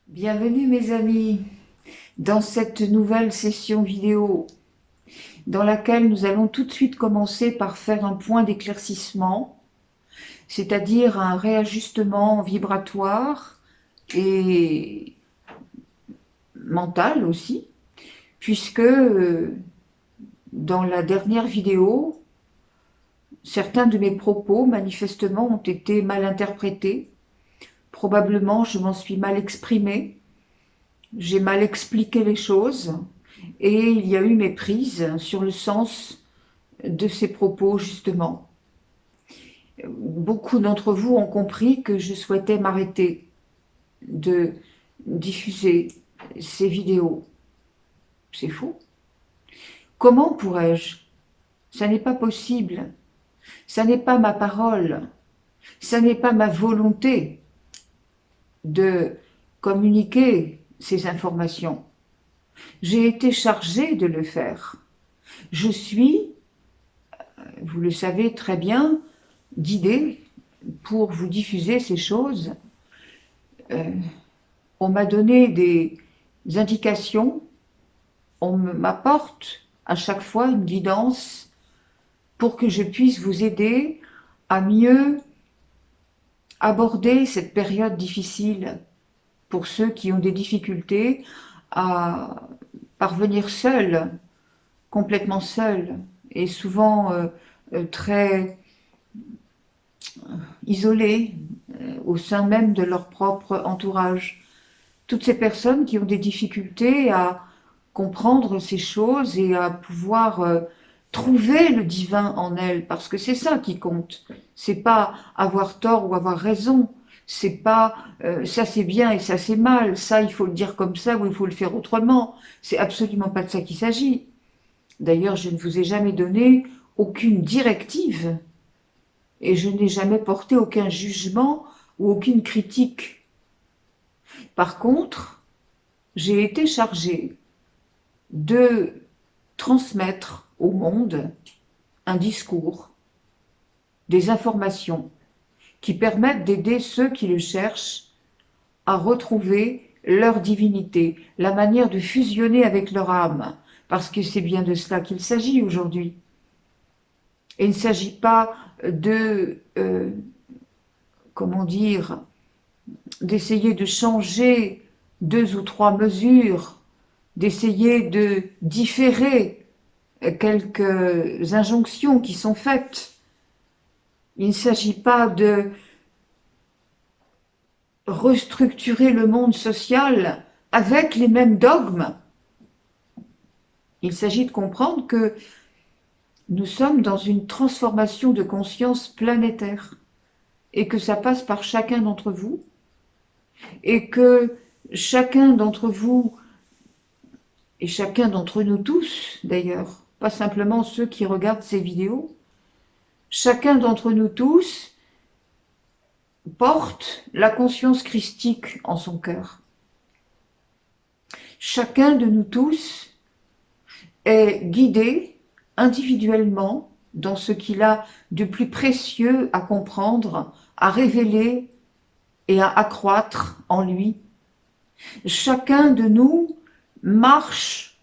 Bienvenue mes amis dans cette nouvelle session vidéo dans laquelle nous allons tout de suite commencer par faire un point d'éclaircissement, c'est-à-dire un réajustement vibratoire et mental aussi, puisque dans la dernière vidéo, certains de mes propos manifestement ont été mal interprétés. Probablement je m'en suis mal exprimée, j'ai mal expliqué les choses et il y a eu méprise sur le sens de ces propos justement. Beaucoup d'entre vous ont compris que je souhaitais m'arrêter de diffuser ces vidéos. C'est faux. Comment pourrais-je? Ça n'est pas possible. Ça n'est pas ma parole. Ça n'est pas ma volonté de communiquer ces informations. J'ai été chargée de le faire. Je suis, vous le savez très bien, guidée pour vous diffuser ces choses. On m'a donné des indications, on m'apporte à chaque fois une guidance pour que je puisse vous aider à mieux aborder cette période difficile pour ceux qui ont des difficultés à parvenir seuls, complètement seuls, et souvent très isolés au sein même de leur propre entourage. Toutes ces personnes qui ont des difficultés à comprendre ces choses et à pouvoir trouver le divin en elles, parce que c'est ça qui compte. C'est pas avoir tort ou avoir raison. C'est pas ça c'est bien et ça c'est mal. Ça il faut le dire comme ça ou il faut le faire autrement. C'est absolument pas de ça qu'il s'agit. D'ailleurs, je ne vous ai jamais donné aucune directive et je n'ai jamais porté aucun jugement ou aucune critique. Par contre, j'ai été chargée de transmettre au monde un discours, des informations qui permettent d'aider ceux qui le cherchent à retrouver leur divinité, la manière de fusionner avec leur âme, parce que c'est bien de cela qu'il s'agit aujourd'hui. Et il ne s'agit pas de, comment dire, d'essayer de changer 2 ou 3 mesures, d'essayer de différer quelques injonctions qui sont faites. Il ne s'agit pas de restructurer le monde social avec les mêmes dogmes. Il s'agit de comprendre que nous sommes dans une transformation de conscience planétaire et que ça passe par chacun d'entre vous et que chacun d'entre vous et chacun d'entre nous tous d'ailleurs, pas simplement ceux qui regardent ces vidéos, chacun d'entre nous tous porte la conscience christique en son cœur. Chacun de nous tous est guidé individuellement dans ce qu'il a de plus précieux à comprendre, à révéler et à accroître en lui. Chacun de nous marche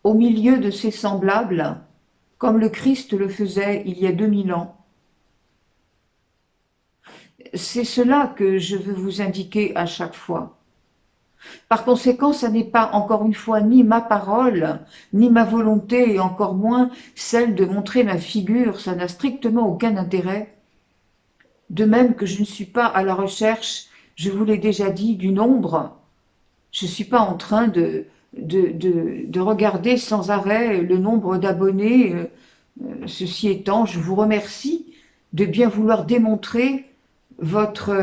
au milieu de ses semblables, comme le Christ le faisait il y a 2000 ans. C'est cela que je veux vous indiquer à chaque fois. Par conséquent, ça n'est pas, encore une fois, ni ma parole, ni ma volonté, et encore moins celle de montrer ma figure, ça n'a strictement aucun intérêt. De même que je ne suis pas à la recherche, je vous l'ai déjà dit, du nombre. Je ne suis pas en train de regarder sans arrêt le nombre d'abonnés. Ceci étant, je vous remercie de bien vouloir démontrer votre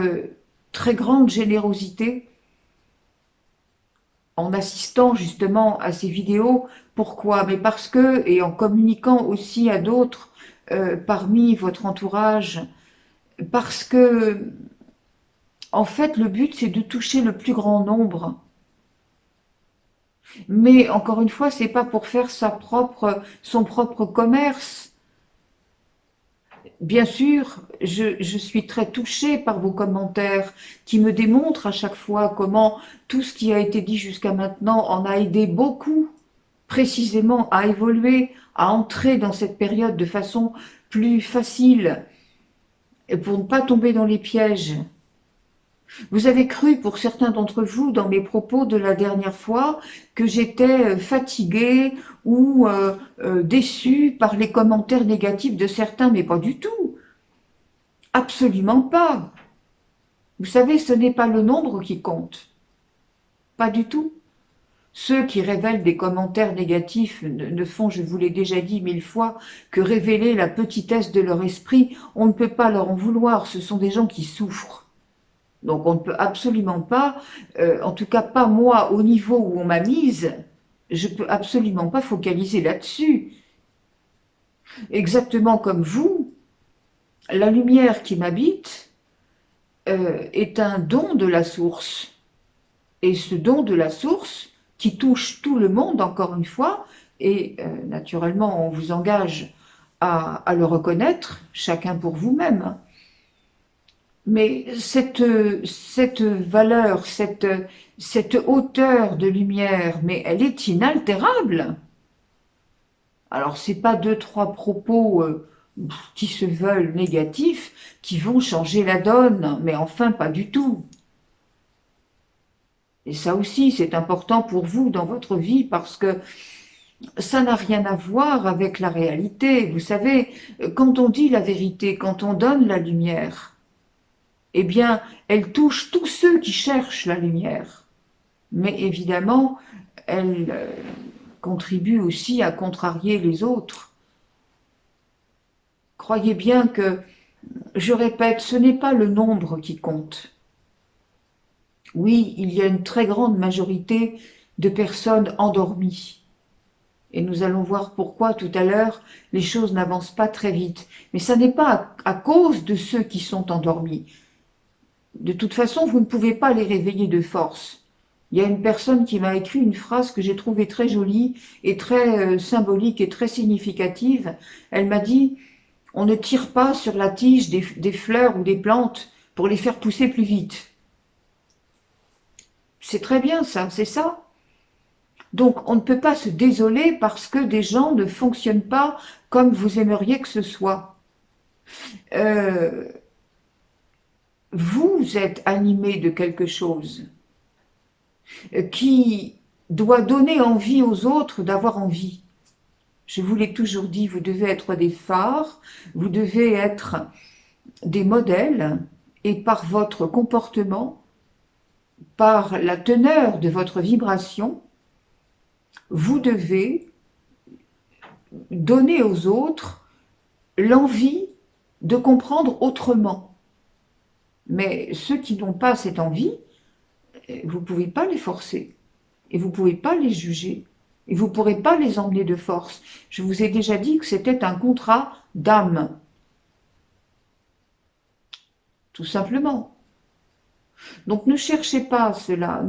très grande générosité en assistant justement à ces vidéos. Pourquoi? Mais parce que, et en communiquant aussi à d'autres parmi votre entourage, parce que, en fait, le but, c'est de toucher le plus grand nombre. Mais encore une fois, c'est pas pour faire son propre commerce. bien sûr, je suis très touchée par vos commentaires qui me démontrent à chaque fois comment tout ce qui a été dit jusqu'à maintenant en a aidé beaucoup, précisément à évoluer, à entrer dans cette période de façon plus facile et pour ne pas tomber dans les pièges. Vous avez cru, pour certains d'entre vous, dans mes propos de la dernière fois, que j'étais fatiguée ou déçue par les commentaires négatifs de certains, mais pas du tout. Absolument pas. Vous savez, ce n'est pas le nombre qui compte. Pas du tout. Ceux qui révèlent des commentaires négatifs ne font, je vous l'ai déjà dit 1000 fois, que révéler la petitesse de leur esprit. On ne peut pas leur en vouloir. Ce sont des gens qui souffrent. Donc on ne peut absolument pas, en tout cas pas moi, au niveau où on m'a mise, je ne peux absolument pas focaliser là-dessus. Exactement comme vous, la lumière qui m'habite est un don de la source. Et ce don de la source, qui touche tout le monde, encore une fois, et naturellement on vous engage à le reconnaître, chacun pour vous-même. Mais cette valeur, cette hauteur de lumière, mais elle est inaltérable. Alors, c'est pas deux, trois propos qui se veulent négatifs qui vont changer la donne, mais enfin, pas du tout. Et ça aussi, c'est important pour vous dans votre vie parce que ça n'a rien à voir avec la réalité. Vous savez, quand on dit la vérité, quand on donne la lumière, eh bien, elle touche tous ceux qui cherchent la lumière. Mais évidemment, elle contribue aussi à contrarier les autres. Croyez bien que, je répète, ce n'est pas le nombre qui compte. Oui, il y a une très grande majorité de personnes endormies. Et nous allons voir pourquoi tout à l'heure les choses n'avancent pas très vite. Mais ça n'est pas à cause de ceux qui sont endormis. De toute façon, vous ne pouvez pas les réveiller de force. Il y a une personne qui m'a écrit une phrase que j'ai trouvée très jolie et très symbolique et très significative. Elle m'a dit « On ne tire pas sur la tige des fleurs ou des plantes pour les faire pousser plus vite. » C'est très bien ça, c'est ça. Donc on ne peut pas se désoler parce que des gens ne fonctionnent pas comme vous aimeriez que ce soit. Vous êtes animé de quelque chose qui doit donner envie aux autres d'avoir envie. Je vous l'ai toujours dit, vous devez être des phares, vous devez être des modèles, et par votre comportement, par la teneur de votre vibration, vous devez donner aux autres l'envie de comprendre autrement. Mais ceux qui n'ont pas cette envie, vous ne pouvez pas les forcer, et vous ne pouvez pas les juger, et vous ne pourrez pas les emmener de force. Je vous ai déjà dit que c'était un contrat d'âme. Tout simplement. Donc ne cherchez pas cela,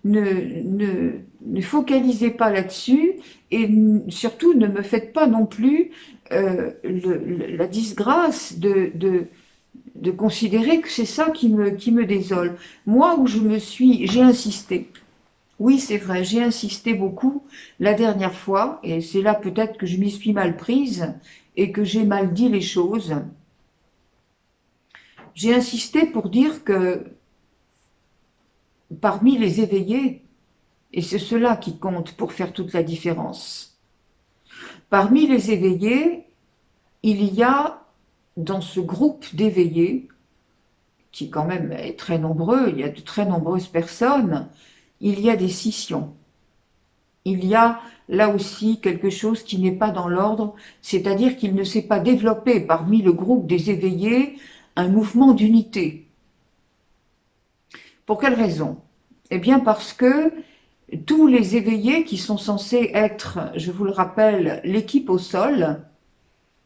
ne focalisez pas là-dessus, et surtout ne me faites pas non plus la disgrâce de considérer que c'est ça qui me désole. Moi, où j'ai insisté. Oui, c'est vrai, j'ai insisté beaucoup la dernière fois, et c'est là peut-être que je m'y suis mal prise et que j'ai mal dit les choses. J'ai insisté pour dire que parmi les éveillés, et c'est cela qui compte pour faire toute la différence, parmi les éveillés, il y a dans ce groupe d'éveillés, qui quand même est très nombreux, il y a de très nombreuses personnes, il y a des scissions. Il y a là aussi quelque chose qui n'est pas dans l'ordre, c'est-à-dire qu'il ne s'est pas développé parmi le groupe des éveillés un mouvement d'unité. Pour quelle raison? Eh bien parce que tous les éveillés qui sont censés être, je vous le rappelle, l'équipe au sol,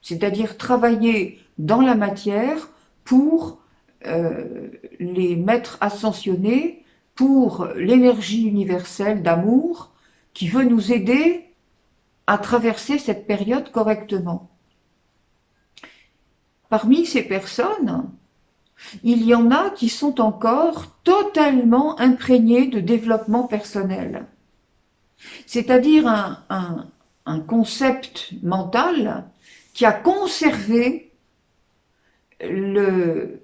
c'est-à-dire travailler dans la matière pour les maîtres ascensionnés, pour l'énergie universelle d'amour qui veut nous aider à traverser cette période correctement. parmi ces personnes, il y en a qui sont encore totalement imprégnées de développement personnel. C'est-à-dire un concept mental qui a conservé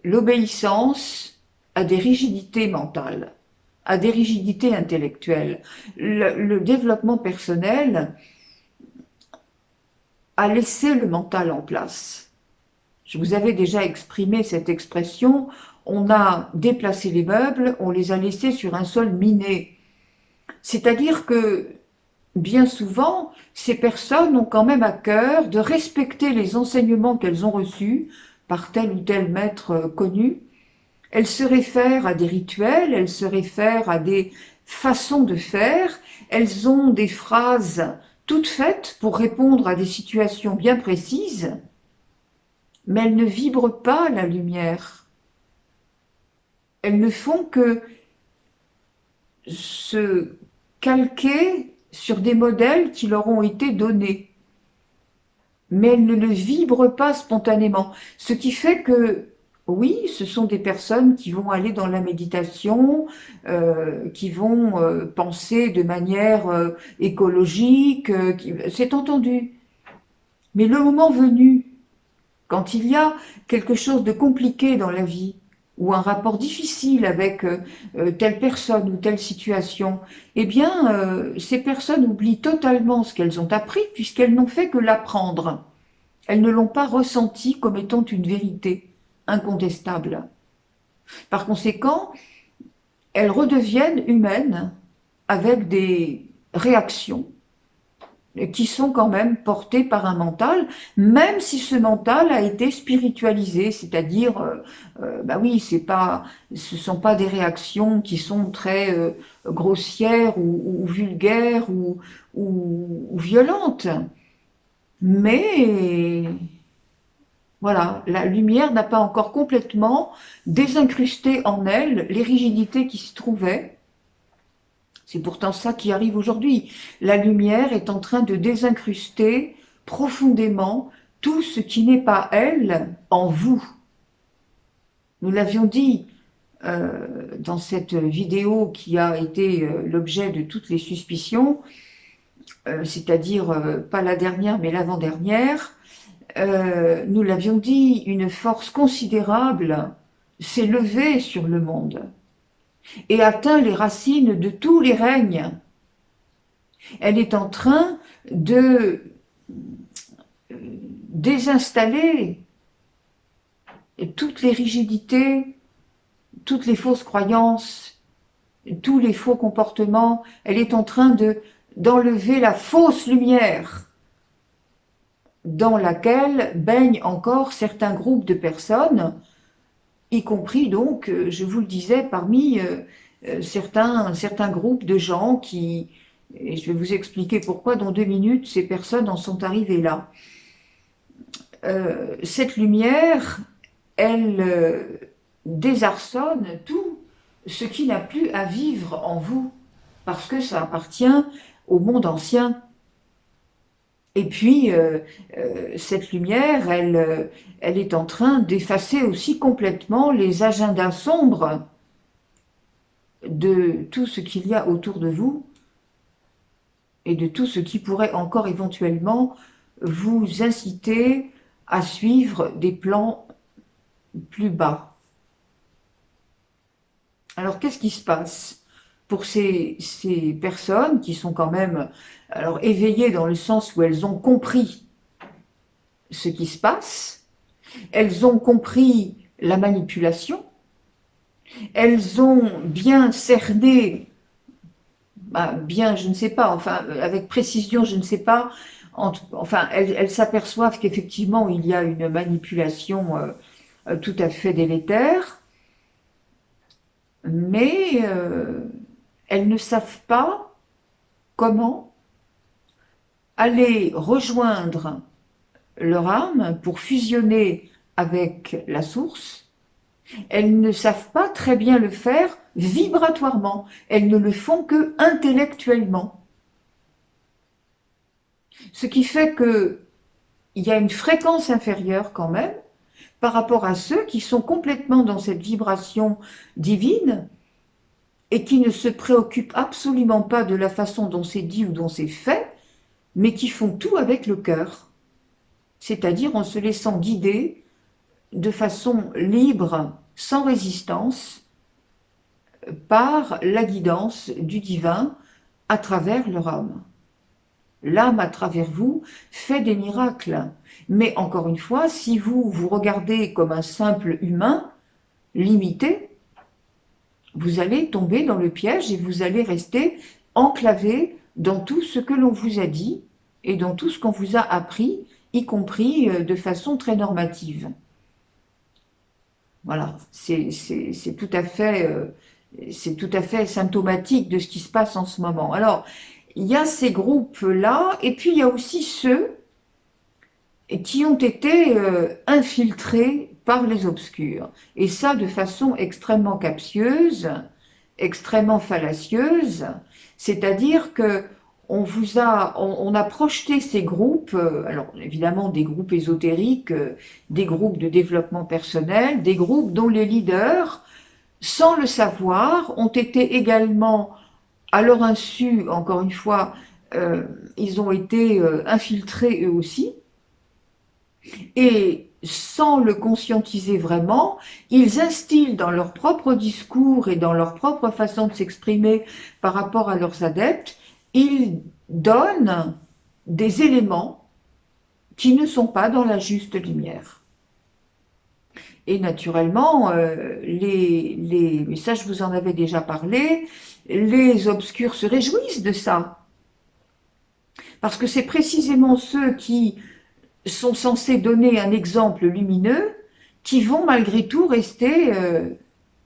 l'obéissance à des rigidités mentales, à des rigidités intellectuelles. Le développement personnel a laissé le mental en place. Je vous avais déjà exprimé cette expression, on a déplacé les meubles, on les a laissés sur un sol miné. C'est-à-dire que bien souvent, ces personnes ont quand même à cœur de respecter les enseignements qu'elles ont reçus par tel ou tel maître connu. Elles se réfèrent à des rituels, elles se réfèrent à des façons de faire, elles ont des phrases toutes faites pour répondre à des situations bien précises, mais elles ne vibrent pas la lumière. Elles ne font que se calquer sur des modèles qui leur ont été donnés. Mais elles ne le vibrent pas spontanément. Ce qui fait que, oui, ce sont des personnes qui vont aller dans la méditation, qui vont penser de manière écologique, c'est entendu. Mais le moment venu, quand il y a quelque chose de compliqué dans la vie, ou un rapport difficile avec telle personne ou telle situation, eh bien, ces personnes oublient totalement ce qu'elles ont appris puisqu'elles n'ont fait que l'apprendre. Elles ne l'ont pas ressenti comme étant une vérité incontestable. Par conséquent, elles redeviennent humaines avec des réactions qui sont quand même portées par un mental, même si ce mental a été spiritualisé, c'est-à-dire, bah oui, ce sont pas des réactions qui sont très grossières ou vulgaires ou violentes, mais voilà, la lumière n'a pas encore complètement désincrusté en elle les rigidités qui s'y trouvaient. C'est pourtant ça qui arrive aujourd'hui. La lumière est en train de désincruster profondément tout ce qui n'est pas elle en vous. Nous l'avions dit dans cette vidéo qui a été l'objet de toutes les suspicions, c'est-à-dire pas la dernière mais l'avant-dernière, nous l'avions dit, une force considérable s'est levée sur le monde et atteint les racines de tous les règnes. Elle est en train de désinstaller toutes les rigidités, toutes les fausses croyances, tous les faux comportements. Elle est en train d'enlever la fausse lumière dans laquelle baignent encore certains groupes de personnes, y compris donc, je vous le disais, parmi certains groupes de gens qui, et je vais vous expliquer pourquoi dans 2 minutes, ces personnes en sont arrivées là. Cette lumière, elle désarçonne tout ce qui n'a plus à vivre en vous, parce que ça appartient au monde ancien. Et puis, cette lumière, elle est en train d'effacer aussi complètement les agendas sombres de tout ce qu'il y a autour de vous et de tout ce qui pourrait encore éventuellement vous inciter à suivre des plans plus bas. Alors, qu'est-ce qui se passe pour ces personnes qui sont quand même éveillées dans le sens où elles ont compris ce qui se passe, elles ont compris la manipulation, elles ont bien cerné, bien je ne sais pas, enfin avec précision je ne sais pas, enfin elles s'aperçoivent qu'effectivement il y a une manipulation tout à fait délétère, mais elles ne savent pas comment aller rejoindre leur âme pour fusionner avec la source. Elles ne savent pas très bien le faire vibratoirement, elles ne le font que intellectuellement. Ce qui fait qu'il y a une fréquence inférieure quand même, par rapport à ceux qui sont complètement dans cette vibration divine et qui ne se préoccupent absolument pas de la façon dont c'est dit ou dont c'est fait, mais qui font tout avec le cœur, c'est-à-dire en se laissant guider de façon libre, sans résistance, par la guidance du divin à travers leur âme. L'âme à travers vous fait des miracles. Mais encore une fois, si vous vous regardez comme un simple humain, limité, vous allez tomber dans le piège et vous allez rester enclavé dans tout ce que l'on vous a dit et dans tout ce qu'on vous a appris, y compris de façon très normative. Voilà, c'est tout à fait symptomatique de ce qui se passe en ce moment. Alors, il y a ces groupes-là, et puis il y a aussi ceux qui ont été infiltrés par les obscurs. Et ça de façon extrêmement captieuse, extrêmement fallacieuse, c'est-à-dire que on a projeté ces groupes, alors évidemment des groupes ésotériques, des groupes de développement personnel, des groupes dont les leaders, sans le savoir, ont été également, à leur insu, encore une fois, ils ont été infiltrés eux aussi, et sans le conscientiser vraiment, ils instillent dans leur propre discours et dans leur propre façon de s'exprimer par rapport à leurs adeptes, ils donnent des éléments qui ne sont pas dans la juste lumière. Et naturellement, mais ça je vous en avais déjà parlé, les obscurs se réjouissent de ça. Parce que c'est précisément ceux qui sont censés donner un exemple lumineux qui vont malgré tout rester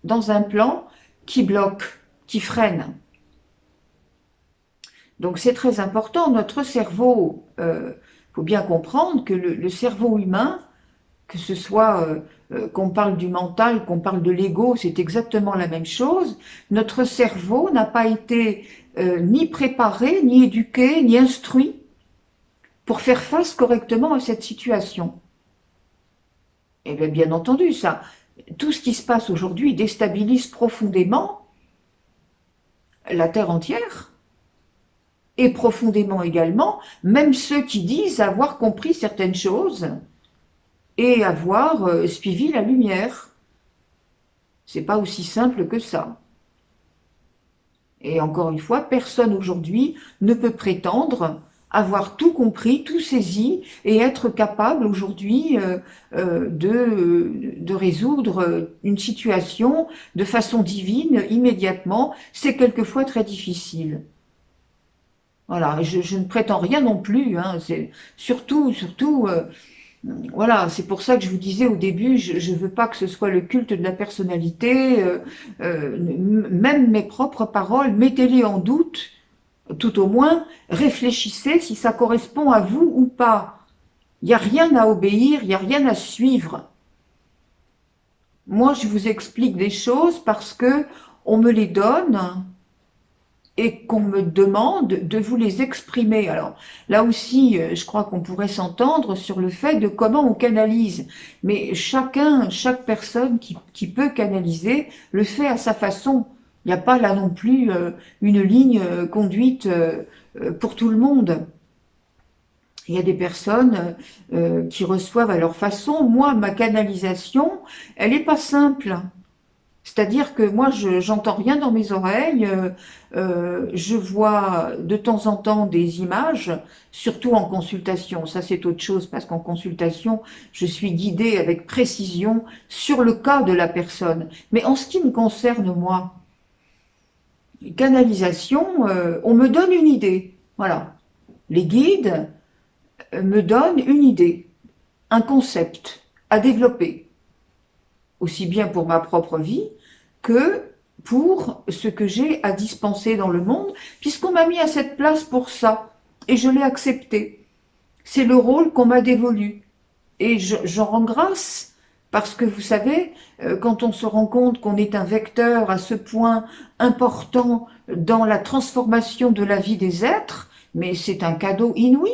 dans un plan qui bloque, qui freine. Donc c'est très important, notre cerveau, faut bien comprendre que le cerveau humain, que ce soit qu'on parle du mental, qu'on parle de l'ego, c'est exactement la même chose. Notre cerveau n'a pas été ni préparé, ni éduqué, ni instruit pour faire face correctement à cette situation. Et bien entendu, ça, tout ce qui se passe aujourd'hui déstabilise profondément la Terre entière, et profondément également, même ceux qui disent avoir compris certaines choses et avoir suivi la lumière. C'est pas aussi simple que ça. Et encore une fois, personne aujourd'hui ne peut prétendre avoir tout compris, tout saisi et être capable aujourd'hui de résoudre une situation de façon divine immédiatement. C'est quelquefois très difficile. Voilà, je ne prétends rien non plus, hein, c'est surtout, voilà, c'est pour ça que je vous disais au début, je ne veux pas que ce soit le culte de la personnalité, même mes propres paroles, mettez-les en doute, tout au moins, réfléchissez si ça correspond à vous ou pas. Il n'y a rien à obéir, il n'y a rien à suivre. Moi, je vous explique des choses parce que on me les donne et qu'on me demande de vous les exprimer. Alors là aussi, je crois qu'on pourrait s'entendre sur le fait de comment on canalise. Mais chaque personne qui peut canaliser, le fait à sa façon. Il n'y a pas là non plus une ligne conduite pour tout le monde. Il y a des personnes qui reçoivent à leur façon. Moi, ma canalisation, elle n'est pas simple. C'est-à-dire que moi, j'entends rien dans mes oreilles, je vois de temps en temps des images, surtout en consultation. Ça, c'est autre chose, parce qu'en consultation, je suis guidée avec précision sur le cas de la personne. Mais en ce qui me concerne, moi, canalisation, on me donne une idée. Voilà. Les guides me donnent une idée, un concept à développer, aussi bien pour ma propre vie que pour ce que j'ai à dispenser dans le monde, puisqu'on m'a mis à cette place pour ça, et je l'ai accepté. C'est le rôle qu'on m'a dévolu. Et j'en rends grâce, parce que vous savez, quand on se rend compte qu'on est un vecteur à ce point important dans la transformation de la vie des êtres, mais c'est un cadeau inouï.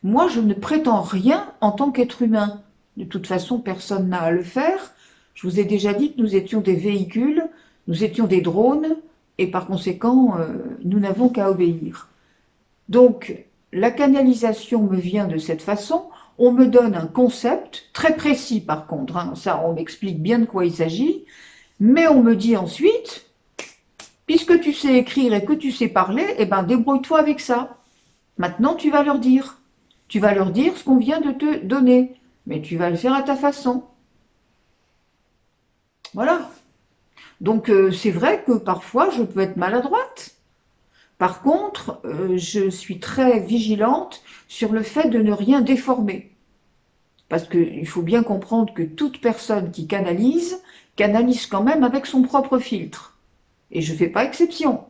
Moi, je ne prétends rien en tant qu'être humain. De toute façon, personne n'a à le faire. Je vous ai déjà dit que nous étions des véhicules, nous étions des drones, et par conséquent, nous n'avons qu'à obéir. Donc, la canalisation me vient de cette façon. On me donne un concept, très précis par contre, hein, ça on m'explique bien de quoi il s'agit, mais on me dit ensuite, puisque tu sais écrire et que tu sais parler, eh ben débrouille-toi avec ça. Maintenant, tu vas leur dire. Tu vas leur dire ce qu'on vient de te donner, mais tu vas le faire à ta façon. Voilà. Donc, c'est vrai que parfois, je peux être maladroite. Par contre, je suis très vigilante sur le fait de ne rien déformer. Parce qu'il faut bien comprendre que toute personne qui canalise, canalise quand même avec son propre filtre. Et je ne fais pas exception.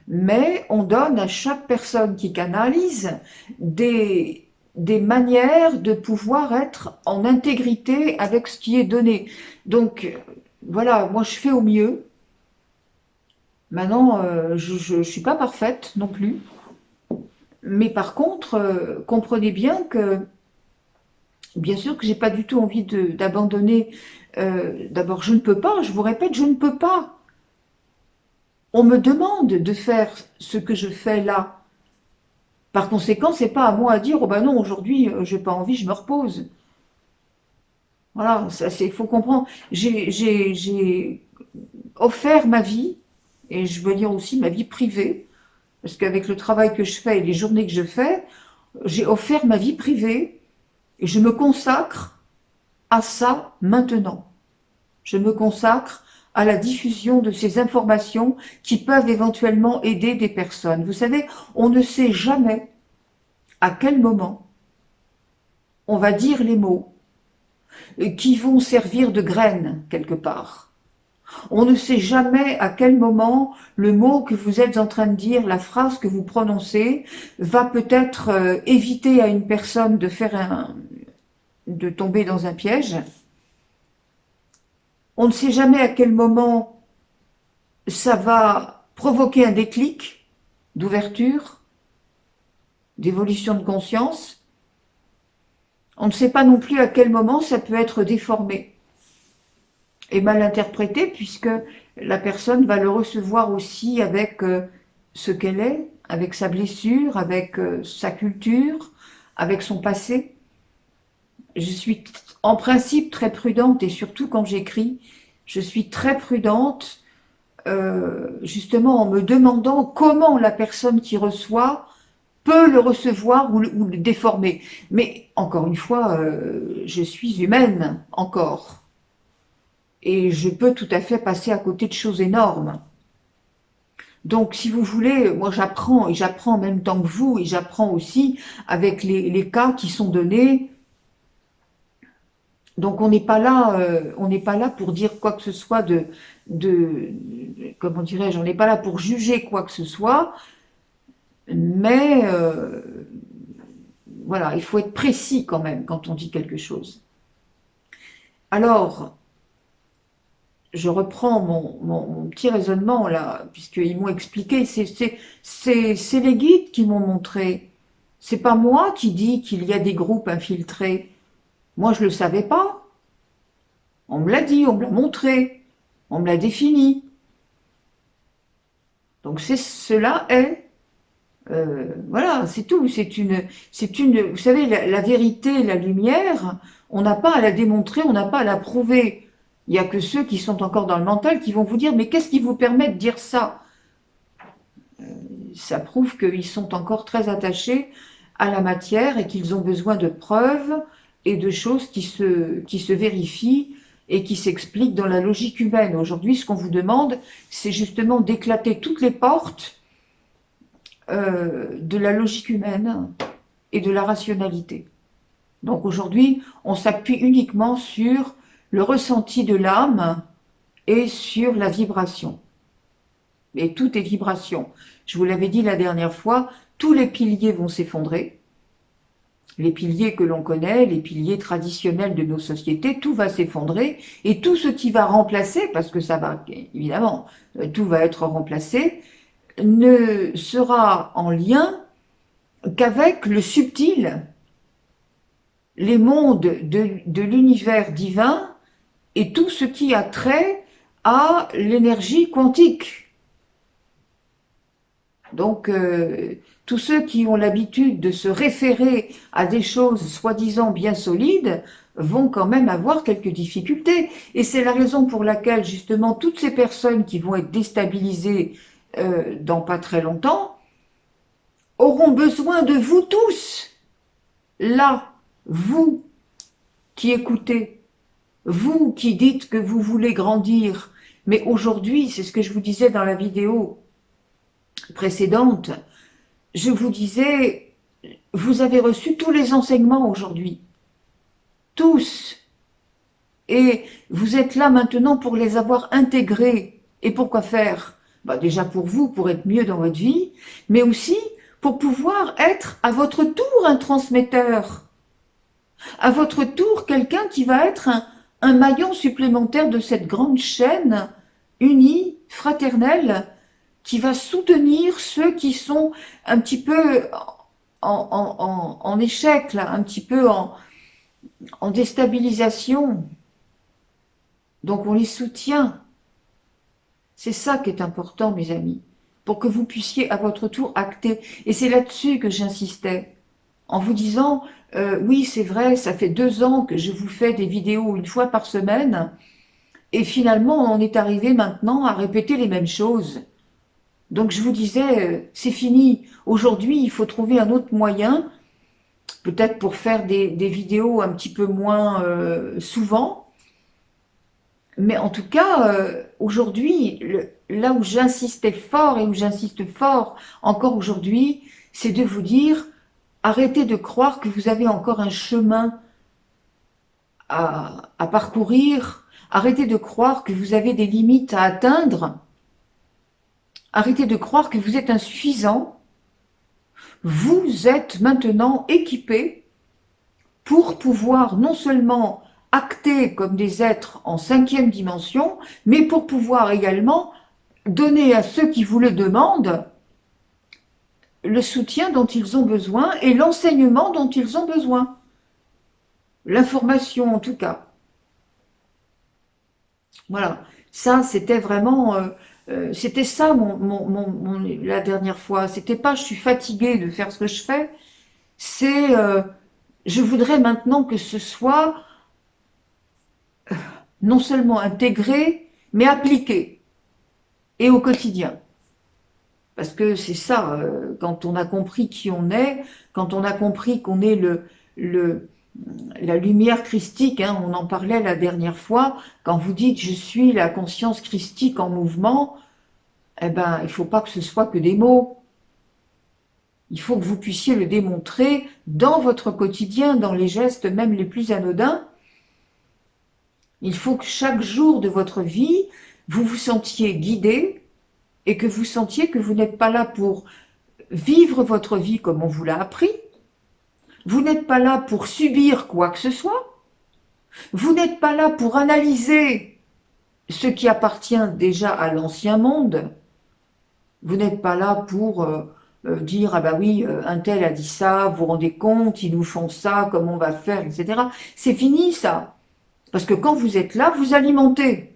Mais on donne à chaque personne qui canalise des manières de pouvoir être en intégrité avec ce qui est donné. Donc, voilà, moi je fais au mieux. Maintenant, je ne suis pas parfaite non plus. Mais par contre, comprenez bien que, bien sûr que j'ai pas du tout envie d'abandonner. D'abord, je ne peux pas, je vous répète, je ne peux pas. On me demande de faire ce que je fais là. Par conséquent, c'est pas à moi à dire, oh ben non, aujourd'hui, j'ai pas envie, je me repose. Voilà, ça c'est, faut comprendre. J'ai offert ma vie, et je veux dire aussi ma vie privée, parce qu'avec le travail que je fais et les journées que je fais, j'ai offert ma vie privée, et je me consacre à ça maintenant. Je me consacre à la diffusion de ces informations qui peuvent éventuellement aider des personnes. Vous savez, on ne sait jamais à quel moment on va dire les mots qui vont servir de graines quelque part. On ne sait jamais à quel moment le mot que vous êtes en train de dire, la phrase que vous prononcez, va peut-être éviter à une personne de tomber dans un piège. On ne sait jamais à quel moment ça va provoquer un déclic d'ouverture, d'évolution de conscience. On ne sait pas non plus à quel moment ça peut être déformé et mal interprété, puisque la personne va le recevoir aussi avec ce qu'elle est, avec sa blessure, avec sa culture, avec son passé. Je suis en principe très prudente, et surtout quand j'écris, je suis très prudente, justement en me demandant comment la personne qui reçoit peut le recevoir ou le déformer. Mais encore une fois, je suis humaine encore. Et je peux tout à fait passer à côté de choses énormes. Donc, si vous voulez, moi j'apprends, et j'apprends en même temps que vous, et j'apprends aussi avec les cas qui sont donnés. Donc, on n'est pas là pour dire quoi que ce soit comment dirais-je, on n'est pas là pour juger quoi que ce soit, mais voilà, il faut être précis quand même quand on dit quelque chose. Alors, je reprends mon petit raisonnement là, puisqu'ils m'ont expliqué, c'est les guides qui m'ont montré. C'est pas moi qui dis qu'il y a des groupes infiltrés. Moi, je le savais pas. On me l'a dit, on me l'a montré, on me l'a défini. Donc cela est, voilà, c'est tout. Vous savez, la vérité, la lumière, on n'a pas à la démontrer, on n'a pas à la prouver. Il n'y a que ceux qui sont encore dans le mental qui vont vous dire, mais qu'est-ce qui vous permet de dire ça? Ça prouve qu'ils sont encore très attachés à la matière et qu'ils ont besoin de preuves et de choses qui se vérifient et qui s'expliquent dans la logique humaine. Aujourd'hui, ce qu'on vous demande, c'est justement d'éclater toutes les portes de la logique humaine et de la rationalité. Donc aujourd'hui, on s'appuie uniquement sur le ressenti de l'âme et sur la vibration. Et tout est vibration. Je vous l'avais dit la dernière fois, tous les piliers vont s'effondrer. Les piliers que l'on connaît, les piliers traditionnels de nos sociétés, tout va s'effondrer. Et tout ce qui va remplacer, parce que ça va, évidemment, tout va être remplacé, ne sera en lien qu'avec le subtil les mondes de l'univers divin et tout ce qui a trait à l'énergie quantique. Donc, tous ceux qui ont l'habitude de se référer à des choses soi-disant bien solides vont quand même avoir quelques difficultés. Et c'est la raison pour laquelle, justement, toutes ces personnes qui vont être déstabilisées dans pas très longtemps auront besoin de vous tous. Là, vous qui écoutez, vous qui dites que vous voulez grandir, mais aujourd'hui, c'est ce que je vous disais dans la vidéo précédente, je vous disais, vous avez reçu tous les enseignements aujourd'hui, tous, et vous êtes là maintenant pour les avoir intégrés. Et pourquoi faire? Déjà pour vous, pour être mieux dans votre vie, mais aussi pour pouvoir être à votre tour un transmetteur, à votre tour quelqu'un qui va être un maillon supplémentaire de cette grande chaîne unie, fraternelle, qui va soutenir ceux qui sont un petit peu en échec, là, un petit peu en déstabilisation. Donc on les soutient. C'est ça qui est important, mes amis, pour que vous puissiez à votre tour acter. Et c'est là-dessus que j'insistais, en vous disant, oui, c'est vrai, ça fait 2 ans que je vous fais des vidéos 1 fois par semaine, et finalement, on en est arrivé maintenant à répéter les mêmes choses. Donc je vous disais, c'est fini. Aujourd'hui, il faut trouver un autre moyen, peut-être pour faire des vidéos un petit peu moins souvent. Mais en tout cas, aujourd'hui, là où j'insistais fort et où j'insiste fort encore aujourd'hui, c'est de vous dire, arrêtez de croire que vous avez encore un chemin à parcourir, arrêtez de croire que vous avez des limites à atteindre, arrêtez de croire que vous êtes insuffisant. Vous êtes maintenant équipé pour pouvoir non seulement acter comme des êtres en 5e dimension, mais pour pouvoir également donner à ceux qui vous le demandent le soutien dont ils ont besoin et l'enseignement dont ils ont besoin. L'information en tout cas. Voilà, ça c'était vraiment... c'était ça la dernière fois. C'était pas je suis fatiguée de faire ce que je fais, c'est je voudrais maintenant que ce soit non seulement intégré, mais appliqué, et au quotidien. Parce que c'est ça, quand on a compris qui on est, quand on a compris qu'on est la lumière christique, hein, on en parlait la dernière fois, quand vous dites « je suis la conscience christique en mouvement », eh ben, il ne faut pas que ce soit que des mots. Il faut que vous puissiez le démontrer dans votre quotidien, dans les gestes même les plus anodins. Il faut que chaque jour de votre vie, vous vous sentiez guidé et que vous sentiez que vous n'êtes pas là pour vivre votre vie comme on vous l'a appris. Vous n'êtes pas là pour subir quoi que ce soit. Vous n'êtes pas là pour analyser ce qui appartient déjà à l'ancien monde. Vous n'êtes pas là pour dire « Ah bah oui, un tel a dit ça, vous vous rendez compte, ils nous font ça, comment on va faire, etc. » C'est fini ça. Parce que quand vous êtes là, vous alimentez.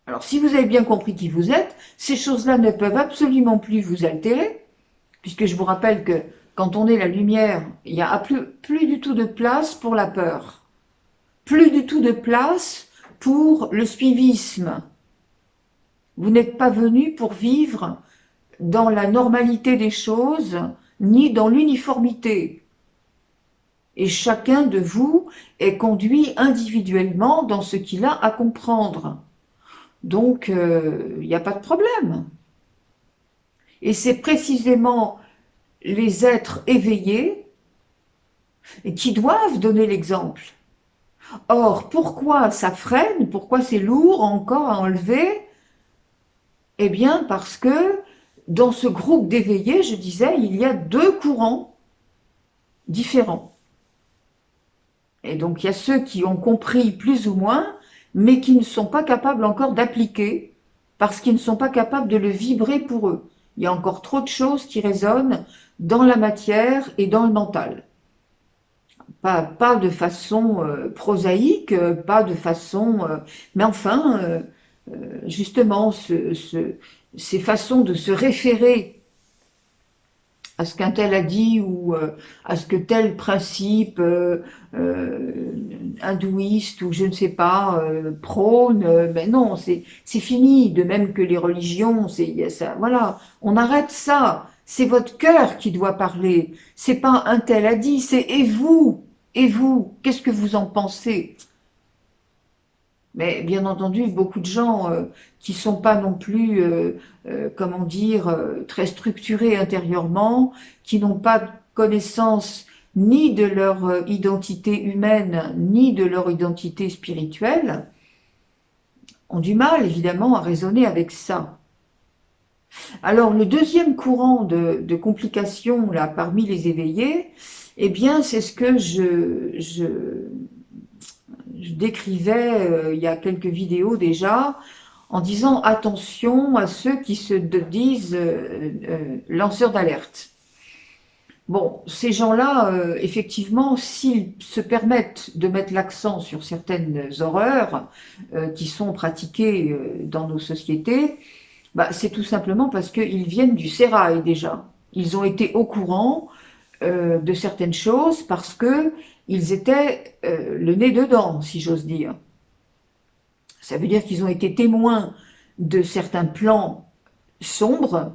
Alors si vous avez bien compris qui vous êtes, ces choses-là ne peuvent absolument plus vous altérer, puisque je vous rappelle que quand on est la lumière, il n'y a plus du tout de place pour la peur. Plus du tout de place pour le suivisme. Vous n'êtes pas venu pour vivre dans la normalité des choses, ni dans l'uniformité. Et chacun de vous est conduit individuellement dans ce qu'il a à comprendre. Donc, il n'y a pas de problème. Et c'est précisément les êtres éveillés qui doivent donner l'exemple. Or, pourquoi ça freine? Pourquoi c'est lourd encore à enlever? Eh bien, parce que dans ce groupe d'éveillés, je disais, il y a 2 courants différents. Et donc, il y a ceux qui ont compris plus ou moins, mais qui ne sont pas capables encore d'appliquer, parce qu'ils ne sont pas capables de le vibrer pour eux. Il y a encore trop de choses qui résonnent dans la matière et dans le mental. pas de façon prosaïque, pas de façon... mais enfin, justement, ces façons de se référer à ce qu'un tel a dit ou à ce que tel principe hindouiste ou je ne sais pas prône, mais non, c'est fini. De même que les religions, ça, voilà, on arrête ça. C'est votre cœur qui doit parler. C'est pas un tel a dit, c'est et vous, qu'est-ce que vous en pensez? Mais bien entendu, beaucoup de gens qui sont pas non plus, comment dire, très structurés intérieurement, qui n'ont pas de connaissance ni de leur identité humaine, ni de leur identité spirituelle, ont du mal évidemment à raisonner avec ça. Alors le deuxième courant de complications là parmi les éveillés, eh bien c'est ce que je décrivais il y a quelques vidéos déjà, en disant attention à ceux qui se disent lanceurs d'alerte. Bon, ces gens-là, effectivement, s'ils se permettent de mettre l'accent sur certaines horreurs qui sont pratiquées dans nos sociétés, bah, c'est tout simplement parce qu'ils viennent du sérail déjà. Ils ont été au courant de certaines choses parce que ils étaient le nez dedans, si j'ose dire. Ça veut dire qu'ils ont été témoins de certains plans sombres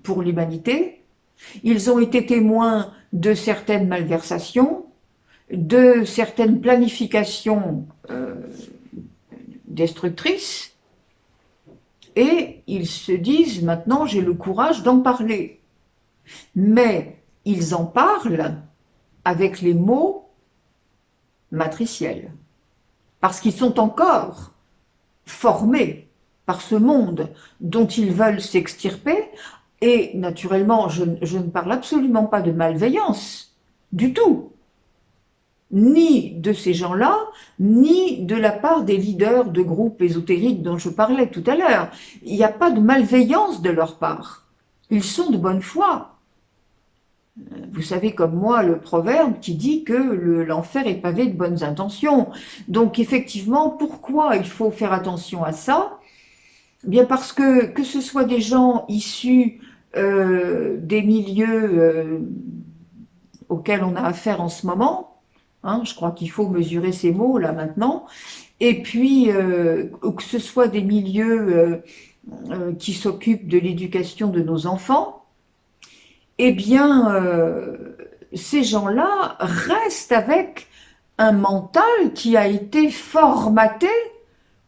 pour l'humanité. Ils ont été témoins de certaines malversations, de certaines planifications destructrices, et ils se disent maintenant j'ai le courage d'en parler. Mais ils en parlent avec les mots matriciels, parce qu'ils sont encore formés par ce monde dont ils veulent s'extirper. Et naturellement, je ne parle absolument pas de malveillance, du tout, ni de ces gens-là, ni de la part des leaders de groupes ésotériques dont je parlais tout à l'heure. Il n'y a pas de malveillance de leur part. Ils sont de bonne foi. Vous savez comme moi le proverbe qui dit que l'enfer est pavé de bonnes intentions. Donc effectivement, pourquoi il faut faire attention à ça? Bien parce que ce soit des gens issus des milieux auxquels on a affaire en ce moment, hein, je crois qu'il faut mesurer ces mots là maintenant, et puis que ce soit des milieux qui s'occupent de l'éducation de nos enfants, eh bien ces gens-là restent avec un mental qui a été formaté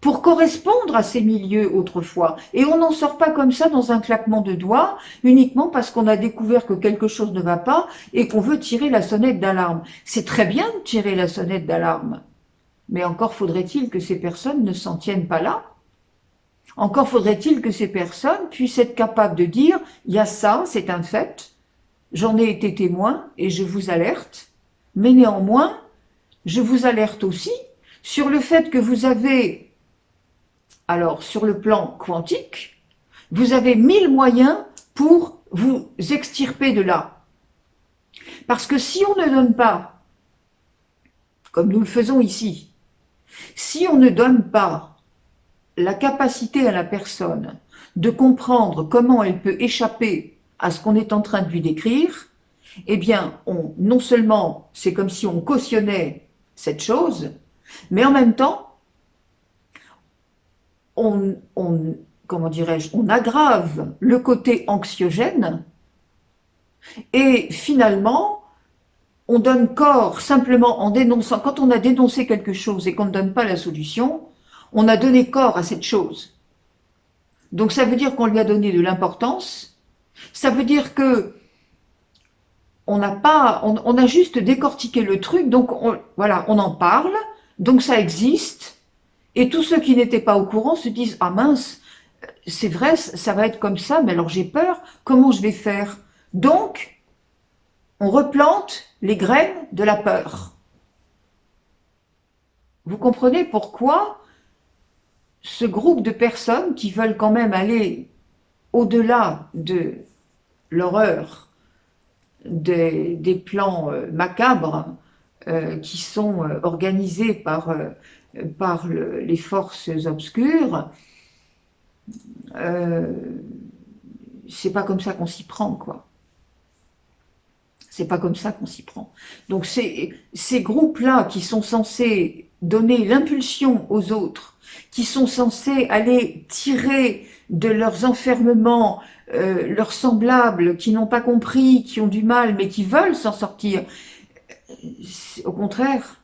pour correspondre à ces milieux autrefois. Et on n'en sort pas comme ça dans un claquement de doigts, uniquement parce qu'on a découvert que quelque chose ne va pas et qu'on veut tirer la sonnette d'alarme. C'est très bien de tirer la sonnette d'alarme, mais encore faudrait-il que ces personnes ne s'en tiennent pas là. Encore faudrait-il que ces personnes puissent être capables de dire « il y a ça, c'est un fait, j'en ai été témoin et je vous alerte, mais néanmoins, je vous alerte aussi sur le fait que vous avez... » Alors, sur le plan quantique, vous avez 1000 moyens pour vous extirper de là. Parce que si on ne donne pas, comme nous le faisons ici, si on ne donne pas la capacité à la personne de comprendre comment elle peut échapper à ce qu'on est en train de lui décrire, eh bien, non seulement c'est comme si on cautionnait cette chose, mais en même temps, comment dirais-je, on aggrave le côté anxiogène et finalement, on donne corps simplement en dénonçant. Quand on a dénoncé quelque chose et qu'on ne donne pas la solution, on a donné corps à cette chose. Donc ça veut dire qu'on lui a donné de l'importance, ça veut dire que on a juste décortiqué le truc, donc voilà, on en parle, donc ça existe. Et tous ceux qui n'étaient pas au courant se disent « Ah mince, c'est vrai, ça va être comme ça, mais alors j'ai peur, comment je vais faire ?» Donc, on replante les graines de la peur. Vous comprenez pourquoi ce groupe de personnes qui veulent quand même aller au-delà de l'horreur des plans macabres qui sont organisées par les forces obscures, euh, c'est pas comme ça qu'on s'y prend, quoi. C'est pas comme ça qu'on s'y prend. Donc ces groupes-là qui sont censés donner l'impulsion aux autres, qui sont censés aller tirer de leurs enfermements leurs semblables qui n'ont pas compris, qui ont du mal, mais qui veulent s'en sortir, au contraire,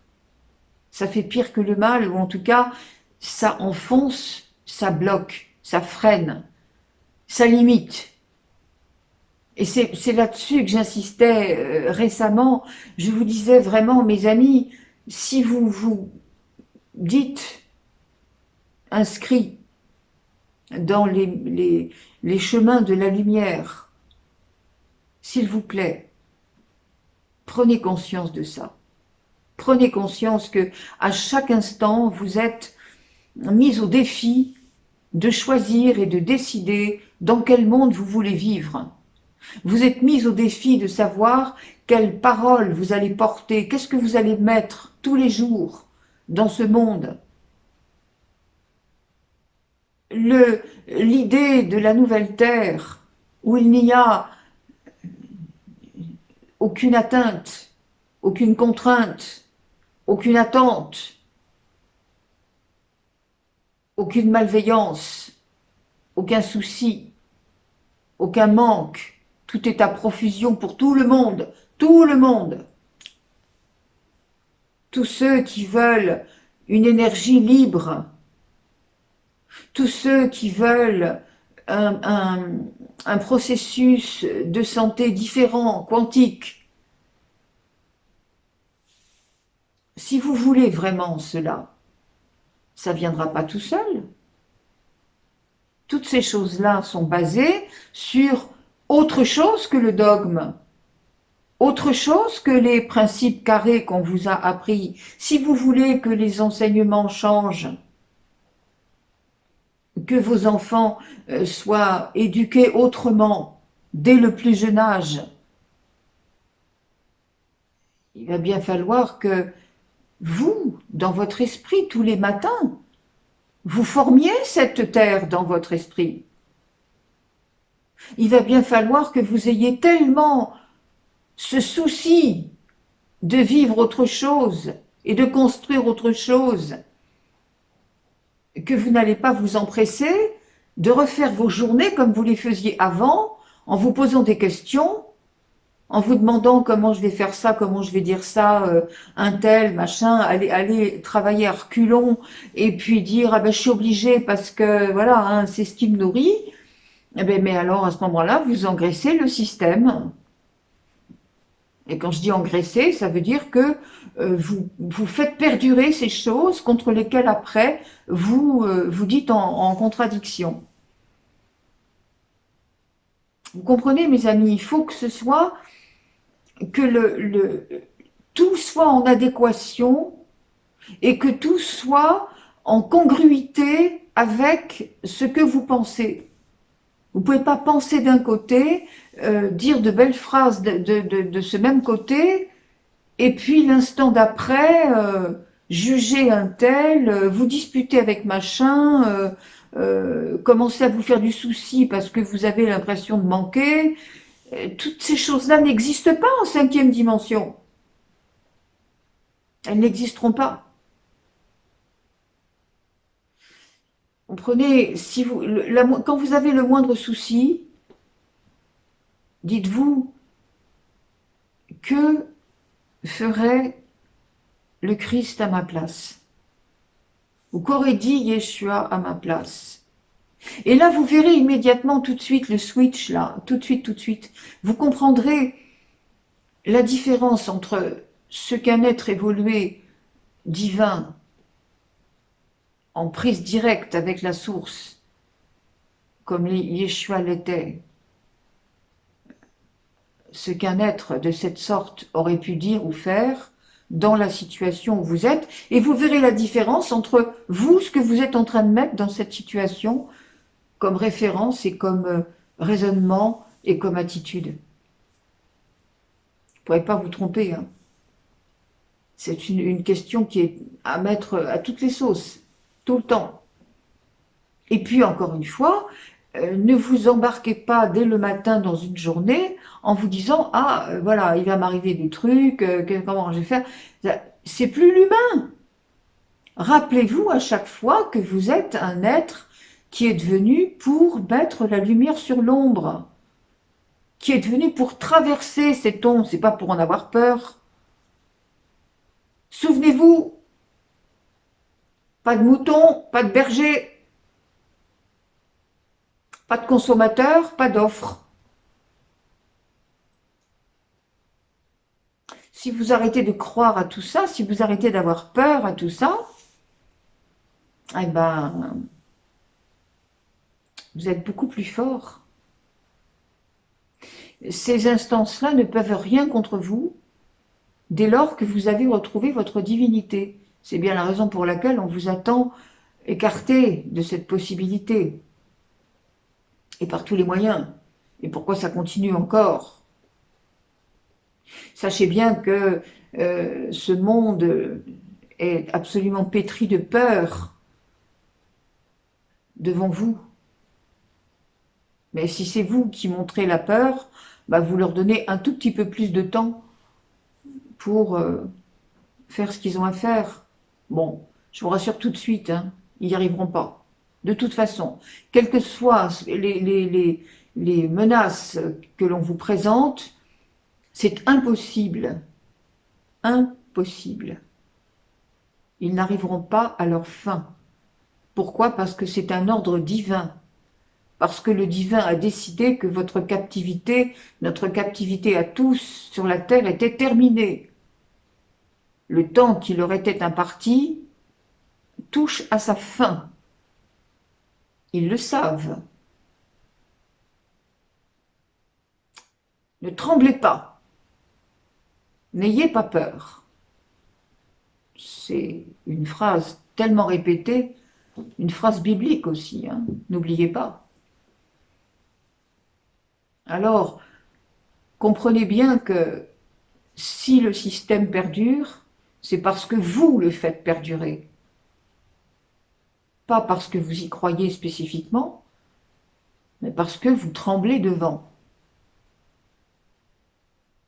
ça fait pire que le mal, ou en tout cas, ça enfonce, ça bloque, ça freine, ça limite. Et c'est là-dessus que j'insistais récemment. Je vous disais vraiment, mes amis, si vous vous dites inscrits dans les chemins de la lumière, s'il vous plaît, prenez conscience de ça. Prenez conscience que à chaque instant, vous êtes mis au défi de choisir et de décider dans quel monde vous voulez vivre. Vous êtes mis au défi de savoir quelles paroles vous allez porter, qu'est-ce que vous allez mettre tous les jours dans ce monde. L'idée de la nouvelle terre où il n'y a aucune atteinte, aucune contrainte, aucune attente, aucune malveillance, aucun souci, aucun manque, tout est à profusion pour tout le monde, tout le monde. Tous ceux qui veulent une énergie libre, tous ceux qui veulent un processus de santé différent, quantique. Si vous voulez vraiment cela, ça ne viendra pas tout seul. Toutes ces choses-là sont basées sur autre chose que le dogme, autre chose que les principes carrés qu'on vous a appris. Si vous voulez que les enseignements changent, que vos enfants soient éduqués autrement dès le plus jeune âge, il va bien falloir que vous, dans votre esprit, tous les matins, vous formiez cette terre dans votre esprit. Il va bien falloir que vous ayez tellement ce souci de vivre autre chose et de construire autre chose que vous n'allez pas vous empresser de refaire vos journées comme vous les faisiez avant, en vous posant des questions, en vous demandant comment je vais faire ça, comment je vais dire ça, un tel, machin, aller travailler à reculons et puis dire ah ben je suis obligé parce que voilà, hein, c'est ce qui me nourrit. Eh ben, mais alors à ce moment-là, vous engraissez le système. Et quand je dis engraisser, ça veut dire que vous faites perdurer ces choses contre lesquelles après vous dites en contradiction. Vous comprenez, mes amis, il faut que ce soit que tout soit en adéquation et que tout soit en congruité avec ce que vous pensez. Vous ne pouvez pas penser d'un côté, dire de belles phrases de ce même côté, et puis l'instant d'après, juger un tel, vous disputer avec machin, commencer à vous faire du souci parce que vous avez l'impression de manquer. Toutes ces choses-là n'existent pas en cinquième dimension. Elles n'existeront pas. Comprenez, si vous, quand vous avez le moindre souci, dites-vous que ferait le Christ à ma place? Ou qu'aurait dit Yeshua à ma place? Et là, vous verrez immédiatement tout de suite le switch, là, tout de suite. Vous comprendrez la différence entre ce qu'un être évolué divin en prise directe avec la source, comme Yeshua l'était, ce qu'un être de cette sorte aurait pu dire ou faire dans la situation où vous êtes, et vous verrez la différence entre vous, ce que vous êtes en train de mettre dans cette situation, comme référence et comme raisonnement et comme attitude. Vous ne pourrez pas vous tromper, hein. C'est une question qui est à mettre à toutes les sauces, tout le temps. Et puis, encore une fois, ne vous embarquez pas dès le matin dans une journée en vous disant « Ah, voilà, il va m'arriver des trucs, comment je vais faire ?» C'est plus l'humain. Rappelez-vous à chaque fois que vous êtes un être qui est devenu pour mettre la lumière sur l'ombre, qui est devenu pour traverser cette ombre, c'est pas pour en avoir peur. Souvenez-vous, pas de moutons, pas de bergers, pas de consommateurs, pas d'offres. Si vous arrêtez de croire à tout ça, si vous arrêtez d'avoir peur à tout ça, eh ben, vous êtes beaucoup plus fort. Ces instances-là ne peuvent rien contre vous dès lors que vous avez retrouvé votre divinité. C'est bien la raison pour laquelle on vous attend écarté de cette possibilité. Et par tous les moyens. Et pourquoi ça continue encore? Sachez bien que ce monde est absolument pétri de peur devant vous. Mais si c'est vous qui montrez la peur, bah vous leur donnez un tout petit peu plus de temps pour faire ce qu'ils ont à faire. Bon, je vous rassure tout de suite, hein, ils n'y arriveront pas. De toute façon, quelles que soient les menaces que l'on vous présente, c'est impossible. Impossible. Ils n'arriveront pas à leur fin. Pourquoi? Parce que c'est un ordre divin. Parce que le divin a décidé que votre captivité, notre captivité à tous sur la terre était terminée. Le temps qui leur était imparti touche à sa fin. Ils le savent. Ne tremblez pas. N'ayez pas peur. C'est une phrase tellement répétée, une phrase biblique aussi, hein, n'oubliez pas. Alors, comprenez bien que si le système perdure, c'est parce que vous le faites perdurer. Pas parce que vous y croyez spécifiquement, mais parce que vous tremblez devant.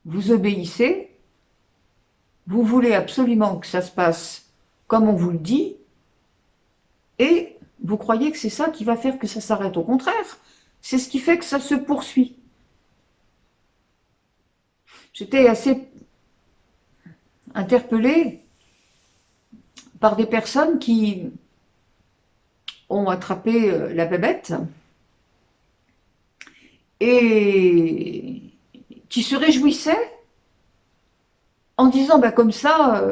Vous obéissez, vous voulez absolument que ça se passe comme on vous le dit, et vous croyez que c'est ça qui va faire que ça s'arrête. Au contraire, c'est ce qui fait que ça se poursuit. J'étais assez interpellée par des personnes qui ont attrapé la bébête et qui se réjouissaient en disant bah, comme ça,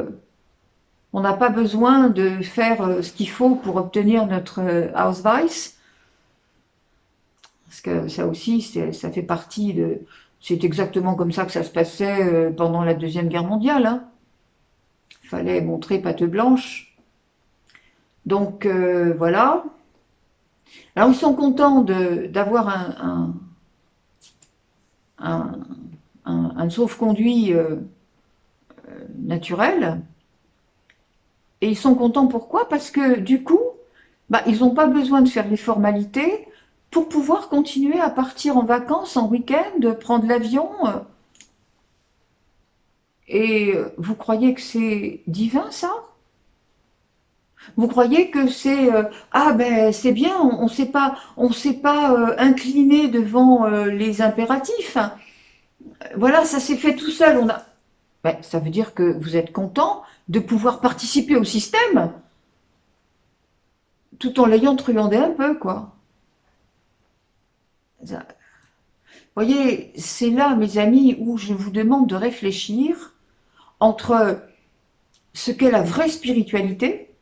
on n'a pas besoin de faire ce qu'il faut pour obtenir notre Ausweis. Parce que ça aussi, ça fait partie de... C'est exactement comme ça que ça se passait pendant la Deuxième Guerre mondiale. Hein. Il fallait montrer patte blanche. Donc voilà. Alors ils sont contents d'avoir un sauf-conduit naturel. Et ils sont contents pourquoi? Parce que du coup, bah, ils n'ont pas besoin de faire les formalités pour pouvoir continuer à partir en vacances, en week-end, prendre l'avion. Et vous croyez que c'est divin, ça? Vous croyez que c'est ah ben c'est bien, on s'est pas incliné devant les impératifs. Voilà, ça s'est fait tout seul. Ben, ça veut dire que vous êtes content de pouvoir participer au système tout en l'ayant truandé un peu, quoi. Vous voyez, c'est là, mes amis, où je vous demande de réfléchir entre ce qu'est la vraie spiritualité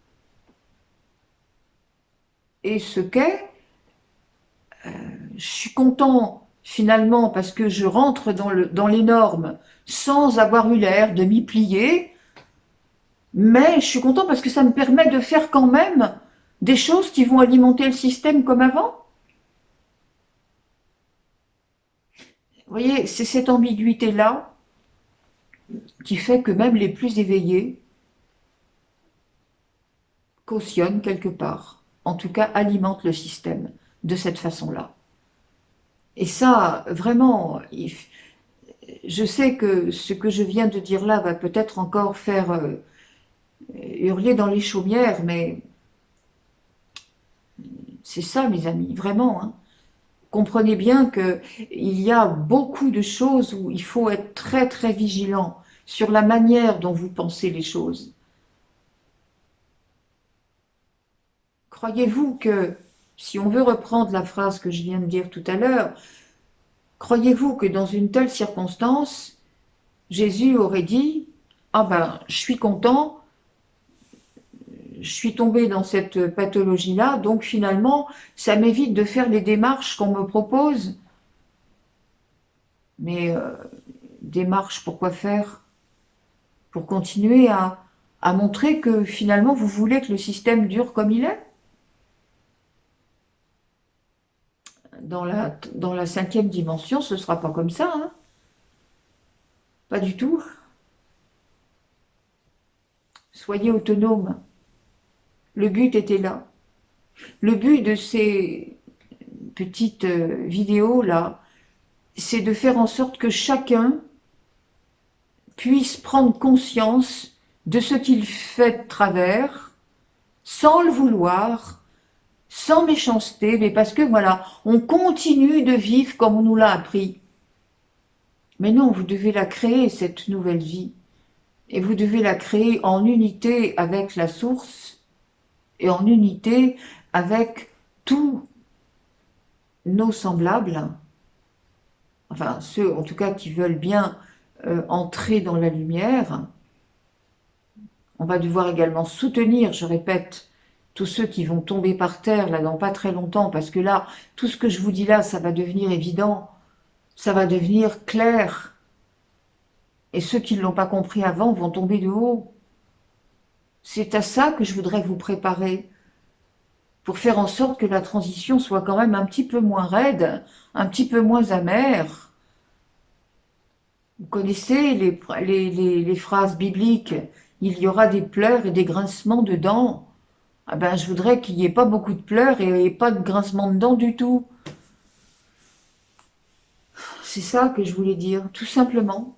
et ce qu'est je suis content finalement parce que je rentre dans les normes sans avoir eu l'air de m'y plier, mais je suis content parce que ça me permet de faire quand même des choses qui vont alimenter le système comme avant. Vous voyez, c'est cette ambiguïté-là qui fait que même les plus éveillés cautionne quelque part, en tout cas alimente le système de cette façon-là. Et ça, vraiment, je sais que ce que je viens de dire là va peut-être encore faire hurler dans les chaumières, mais c'est ça, mes amis, vraiment. Hein. Comprenez bien qu'il y a beaucoup de choses où il faut être très très vigilant sur la manière dont vous pensez les choses. Croyez-vous que, si on veut reprendre la phrase que je viens de dire tout à l'heure, croyez-vous que dans une telle circonstance, Jésus aurait dit « Ah ben, je suis content, je suis tombé dans cette pathologie-là, donc finalement, ça m'évite de faire les démarches qu'on me propose. » Mais démarches, pour quoi faire? Pour continuer à montrer que finalement, vous voulez que le système dure comme il est? Dans la cinquième dimension, ce ne sera pas comme ça, hein. Pas du tout. Soyez autonome. Le but était là. Le but de ces petites vidéos-là, c'est de faire en sorte que chacun puisse prendre conscience de ce qu'il fait de travers, sans le vouloir, sans méchanceté, mais parce que voilà, on continue de vivre comme on nous l'a appris. Mais non, vous devez la créer, cette nouvelle vie. Et vous devez la créer en unité avec la source et en unité avec tous nos semblables, enfin ceux en tout cas qui veulent bien entrer dans la lumière. On va devoir également soutenir, je répète, tous ceux qui vont tomber par terre là dans pas très longtemps, parce que là, tout ce que je vous dis là, ça va devenir évident, ça va devenir clair. Et ceux qui ne l'ont pas compris avant vont tomber de haut. C'est à ça que je voudrais vous préparer, pour faire en sorte que la transition soit quand même un petit peu moins raide, un petit peu moins amère. Vous connaissez les phrases bibliques, il y aura des pleurs et des grincements de dents. Ah ben, je voudrais qu'il n'y ait pas beaucoup de pleurs et pas de grincements de dents du tout. C'est ça que je voulais dire, tout simplement.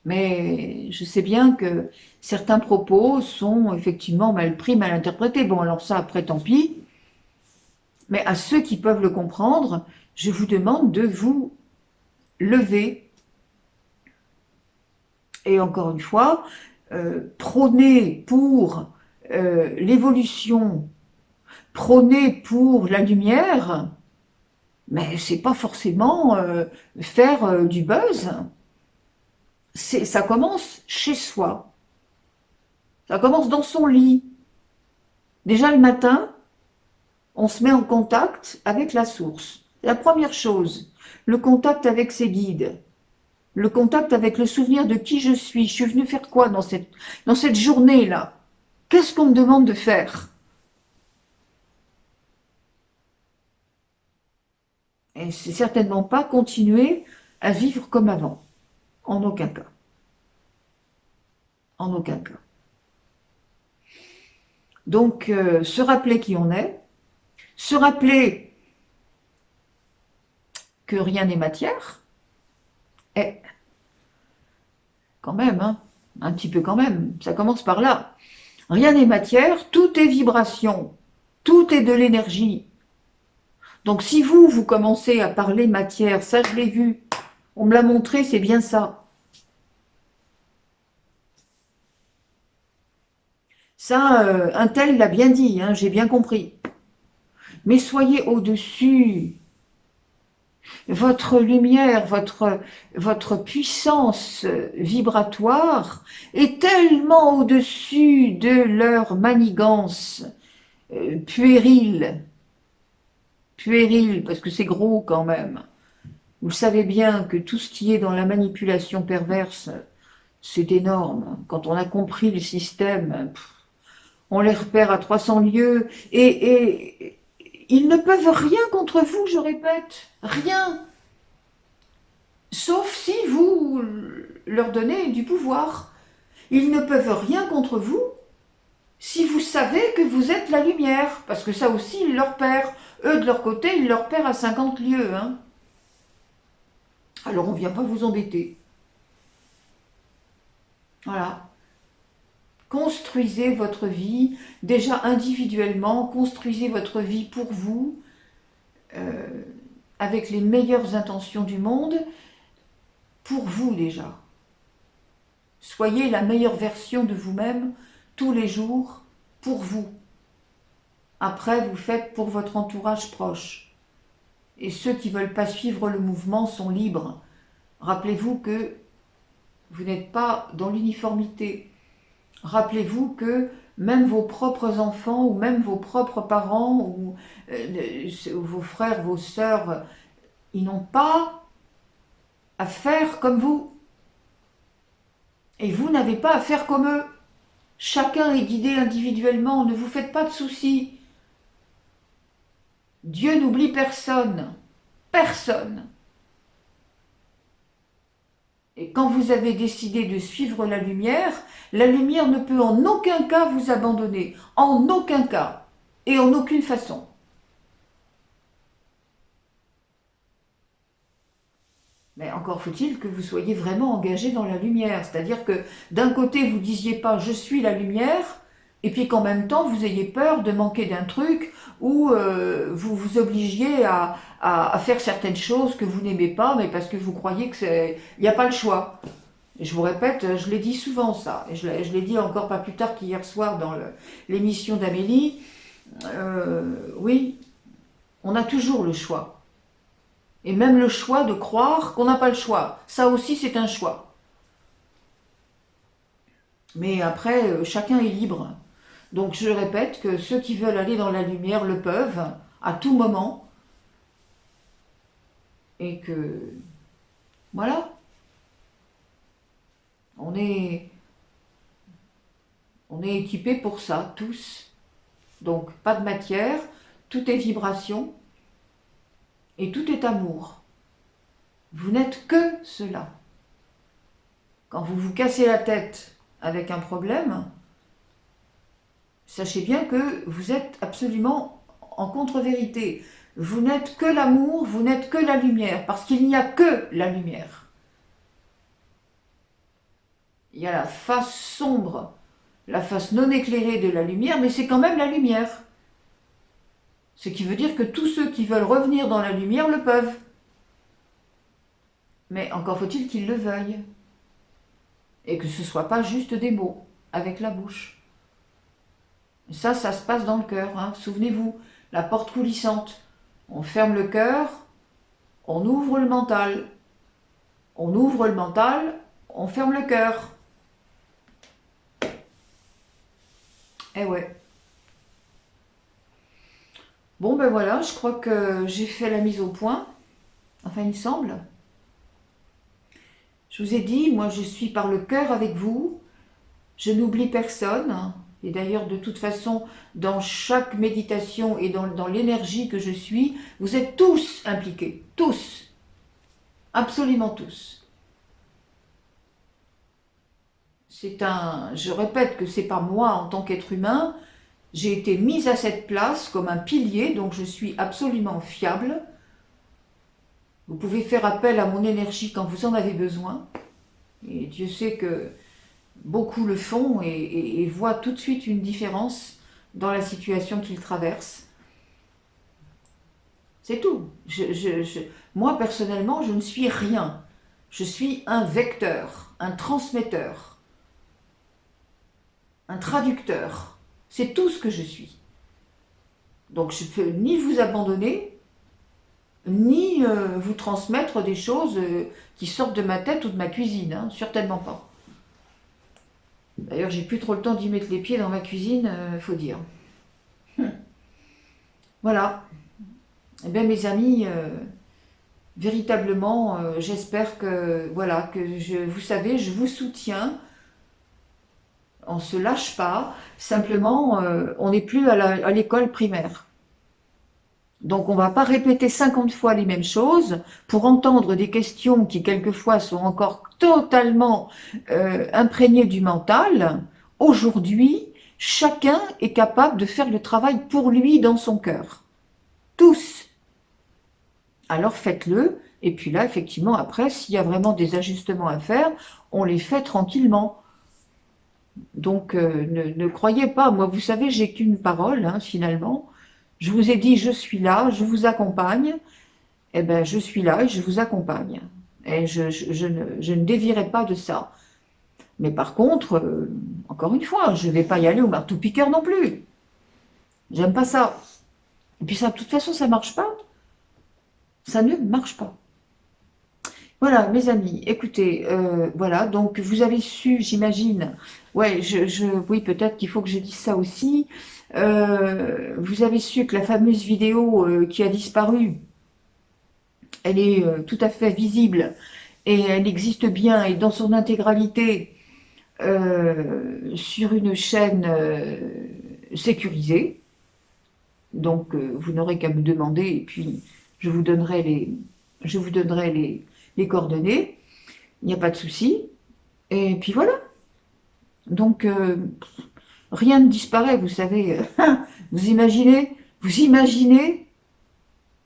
Mais je sais bien que certains propos sont effectivement mal pris, mal interprétés. Bon, alors ça, après, tant pis. Mais à ceux qui peuvent le comprendre, je vous demande de vous lever. Et encore une fois, prôner pour l'évolution, prôner pour la lumière, mais c'est pas forcément faire du buzz. Ça commence chez soi. Ça commence dans son lit. Déjà le matin, on se met en contact avec la source. La première chose, le contact avec ses guides. Le contact avec le souvenir de qui je suis. Je suis venue faire quoi dans cette journée-là? Qu'est-ce qu'on me demande de faire? Et c'est certainement pas continuer à vivre comme avant. En aucun cas. En aucun cas. Donc, se rappeler qui on est, se rappeler que rien n'est matière, et quand même, hein, un petit peu quand même, ça commence par là. Rien n'est matière, tout est vibration, tout est de l'énergie. Donc si vous commencez à parler matière, ça je l'ai vu, on me l'a montré, c'est bien ça. Ça, un tel l'a bien dit, hein, j'ai bien compris. Mais soyez au-dessus. Votre lumière, votre puissance vibratoire est tellement au-dessus de leur manigance puérile, parce que c'est gros quand même. Vous savez bien que tout ce qui est dans la manipulation perverse, c'est énorme. Quand on a compris le système, on les repère à 300 lieues et ils ne peuvent rien contre vous, je répète, rien. Sauf si vous leur donnez du pouvoir. Ils ne peuvent rien contre vous, si vous savez que vous êtes la lumière, parce que ça aussi, ils leur perdent. Eux, de leur côté, ils leur perdent à 50 lieues. Hein. Alors, on ne vient pas vous embêter. Voilà. Construisez votre vie, déjà individuellement, construisez votre vie pour vous, euh, avec les meilleures intentions du monde, pour vous déjà. Soyez la meilleure version de vous-même tous les jours pour vous. Après, vous faites pour votre entourage proche. Et ceux qui ne veulent pas suivre le mouvement sont libres. Rappelez-vous que vous n'êtes pas dans l'uniformité. Rappelez-vous que même vos propres enfants ou même vos propres parents ou vos frères, vos sœurs, ils n'ont pas à faire comme vous. Et vous n'avez pas à faire comme eux. Chacun est guidé individuellement, ne vous faites pas de soucis. Dieu n'oublie personne. Personne. Et quand vous avez décidé de suivre la lumière ne peut en aucun cas vous abandonner. En aucun cas. Et en aucune façon. Mais encore faut-il que vous soyez vraiment engagé dans la lumière. C'est-à-dire que d'un côté, vous ne disiez pas « je suis la lumière », et puis qu'en même temps, vous ayez peur de manquer d'un truc ou vous vous obligiez à faire certaines choses que vous n'aimez pas, mais parce que vous croyez qu'il n'y a pas le choix. Et je vous répète, je l'ai dit souvent ça, et je l'ai dit encore pas plus tard qu'hier soir dans l'émission d'Amélie, oui, on a toujours le choix. Et même le choix de croire qu'on n'a pas le choix. Ça aussi, c'est un choix. Mais après, chacun est libre. Donc je répète que ceux qui veulent aller dans la lumière le peuvent, à tout moment. Et que, voilà, on est équipés pour ça, tous. Donc pas de matière, tout est vibration. Et tout est amour. Vous n'êtes que cela. Quand vous vous cassez la tête avec un problème, sachez bien que vous êtes absolument en contre-vérité. Vous n'êtes que l'amour, vous n'êtes que la lumière, parce qu'il n'y a que la lumière. Il y a la face sombre, la face non éclairée de la lumière, mais c'est quand même la lumière. Ce qui veut dire que tous ceux qui veulent revenir dans la lumière le peuvent. Mais encore faut-il qu'ils le veuillent. Et que ce ne soit pas juste des mots, avec la bouche. Ça se passe dans le cœur. Hein. Souvenez-vous, la porte coulissante. On ferme le cœur, on ouvre le mental. On ouvre le mental, on ferme le cœur. Eh ouais. Bon ben voilà, je crois que j'ai fait la mise au point. Enfin, il me semble. Je vous ai dit, moi je suis par le cœur avec vous. Je n'oublie personne. Et d'ailleurs, de toute façon, dans chaque méditation et dans l'énergie que je suis, vous êtes tous impliqués. Tous. Absolument tous. Je répète que c'est pas moi en tant qu'être humain. J'ai été mise à cette place comme un pilier, donc je suis absolument fiable. Vous pouvez faire appel à mon énergie quand vous en avez besoin. Et Dieu sait que beaucoup le font et voient tout de suite une différence dans la situation qu'ils traversent. C'est tout. Moi, personnellement, je ne suis rien. Je suis un vecteur, un transmetteur, un traducteur. C'est tout ce que je suis. Donc je ne peux ni vous abandonner, ni vous transmettre des choses qui sortent de ma tête ou de ma cuisine. Hein, certainement pas. D'ailleurs, j'ai plus trop le temps d'y mettre les pieds dans ma cuisine, faut dire. Voilà. Eh bien, mes amis, véritablement, j'espère que, voilà, vous savez, je vous soutiens. On ne se lâche pas. Simplement, on n'est plus à l'école primaire. Donc, on ne va pas répéter 50 fois les mêmes choses pour entendre des questions qui, quelquefois, sont encore totalement imprégnées du mental. Aujourd'hui, Chacun est capable de faire le travail pour lui dans son cœur. Tous. Alors faites-le, et puis là, effectivement, après, s'il y a vraiment des ajustements à faire, on les fait tranquillement. Donc, ne croyez pas, moi, vous savez, j'ai qu'une parole, hein, finalement. Je vous ai dit, je suis là, je vous accompagne. Eh bien, je suis là et je vous accompagne. Et je ne dévierai pas de ça. Mais par contre, encore une fois, je ne vais pas y aller au marteau-piqueur non plus. J'aime pas ça. Et puis ça, de toute façon, ça ne marche pas. Ça ne marche pas. Voilà, mes amis, écoutez, voilà, donc vous avez su, j'imagine, ouais, oui, peut-être qu'il faut que je dise ça aussi, vous avez su que la fameuse vidéo qui a disparu, elle est tout à fait visible et elle existe bien et dans son intégralité sur une chaîne sécurisée. Donc vous n'aurez qu'à me demander et puis je vous donnerai les coordonnées. Il n'y a pas de souci. Et puis voilà. Donc rien ne disparaît, vous savez. Vous imaginez,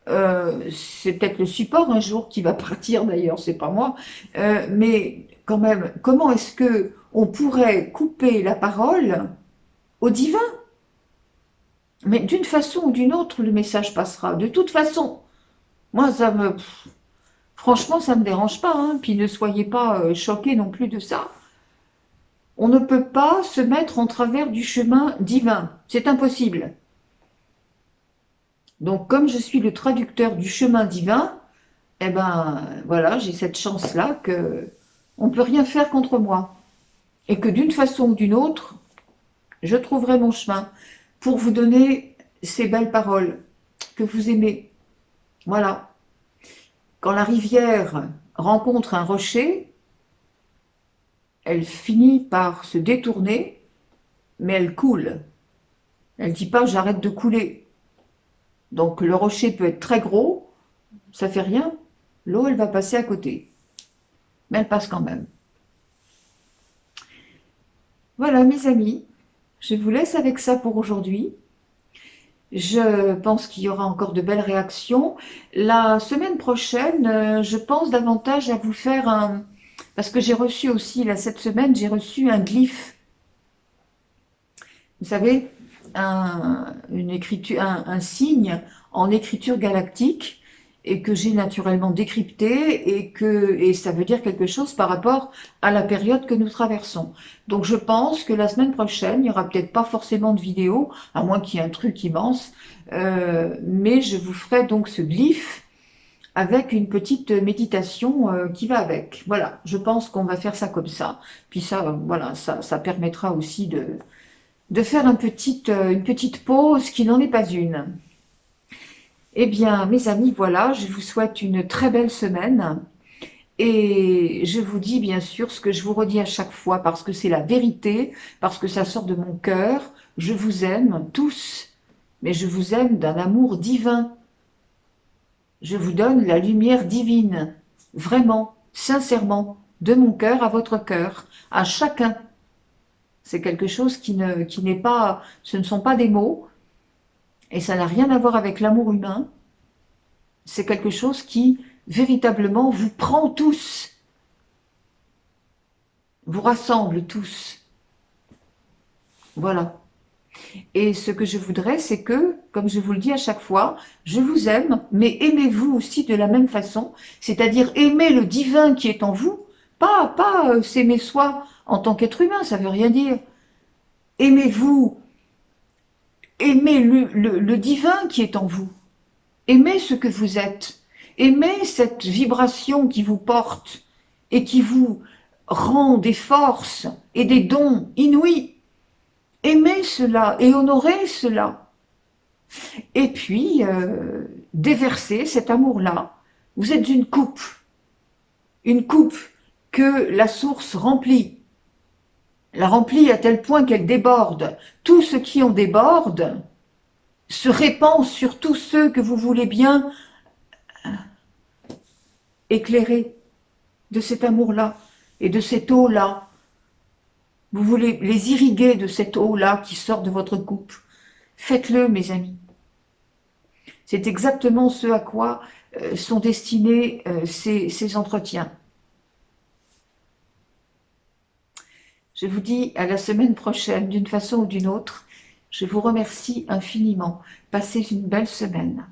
c'est peut-être le support un jour qui va partir d'ailleurs, c'est pas moi, mais quand même, comment est-ce que on pourrait couper la parole au divin? Mais d'une façon ou d'une autre, le message passera. De toute façon, moi, franchement, ça me dérange pas. Hein. Puis ne soyez pas choqués non plus de ça. On ne peut pas se mettre en travers du chemin divin. C'est impossible. Donc, comme je suis le traducteur du chemin divin, eh ben, voilà, j'ai cette chance-là que on ne peut rien faire contre moi. Et que d'une façon ou d'une autre, je trouverai mon chemin pour vous donner ces belles paroles que vous aimez. Voilà. Quand la rivière rencontre un rocher, elle finit par se détourner, mais elle coule. Elle ne dit pas j'arrête de couler. Donc le rocher peut être très gros, ça fait rien, l'eau elle va passer à côté. Mais elle passe quand même. Voilà mes amis, je vous laisse avec ça pour aujourd'hui. Je pense qu'il y aura encore de belles réactions. La semaine prochaine, je pense davantage à vous faire un... Parce que j'ai reçu aussi, là, cette semaine, j'ai reçu un glyphe. Vous savez, un signe en écriture galactique et que j'ai naturellement décrypté et ça veut dire quelque chose par rapport à la période que nous traversons. Donc je pense que la semaine prochaine, il n'y aura peut-être pas forcément de vidéo, à moins qu'il y ait un truc immense, mais je vous ferai donc ce glyphe avec une petite méditation qui va avec. Voilà, je pense qu'on va faire ça comme ça. Puis ça, voilà, ça permettra aussi de faire une petite pause qui n'en est pas une. Eh bien, mes amis, voilà, je vous souhaite une très belle semaine et je vous dis bien sûr ce que je vous redis à chaque fois parce que c'est la vérité, parce que ça sort de mon cœur. Je vous aime tous, mais je vous aime d'un amour divin. Je vous donne la lumière divine, vraiment, sincèrement, de mon cœur à votre cœur, à chacun. C'est quelque chose qui n'est pas, ce ne sont pas des mots, et ça n'a rien à voir avec l'amour humain. C'est quelque chose qui, véritablement, vous prend tous, vous rassemble tous. Voilà. Et ce que je voudrais, c'est que, comme je vous le dis à chaque fois, je vous aime, mais aimez-vous aussi de la même façon, c'est-à-dire aimez le divin qui est en vous, pas s'aimer soi en tant qu'être humain, ça veut rien dire. Aimez-vous, aimez le divin qui est en vous. Aimez ce que vous êtes. Aimez cette vibration qui vous porte et qui vous rend des forces et des dons inouïs. Aimez cela et honorez cela. Et puis, déversez cet amour-là. Vous êtes une coupe que la source remplit. La remplit à tel point qu'elle déborde. Tout ce qui en déborde se répand sur tous ceux que vous voulez bien éclairer de cet amour-là et de cette eau-là. Vous voulez les irriguer de cette eau-là qui sort de votre coupe. Faites-le, mes amis. C'est exactement ce à quoi sont destinés ces entretiens. Je vous dis à la semaine prochaine, d'une façon ou d'une autre. Je vous remercie infiniment. Passez une belle semaine.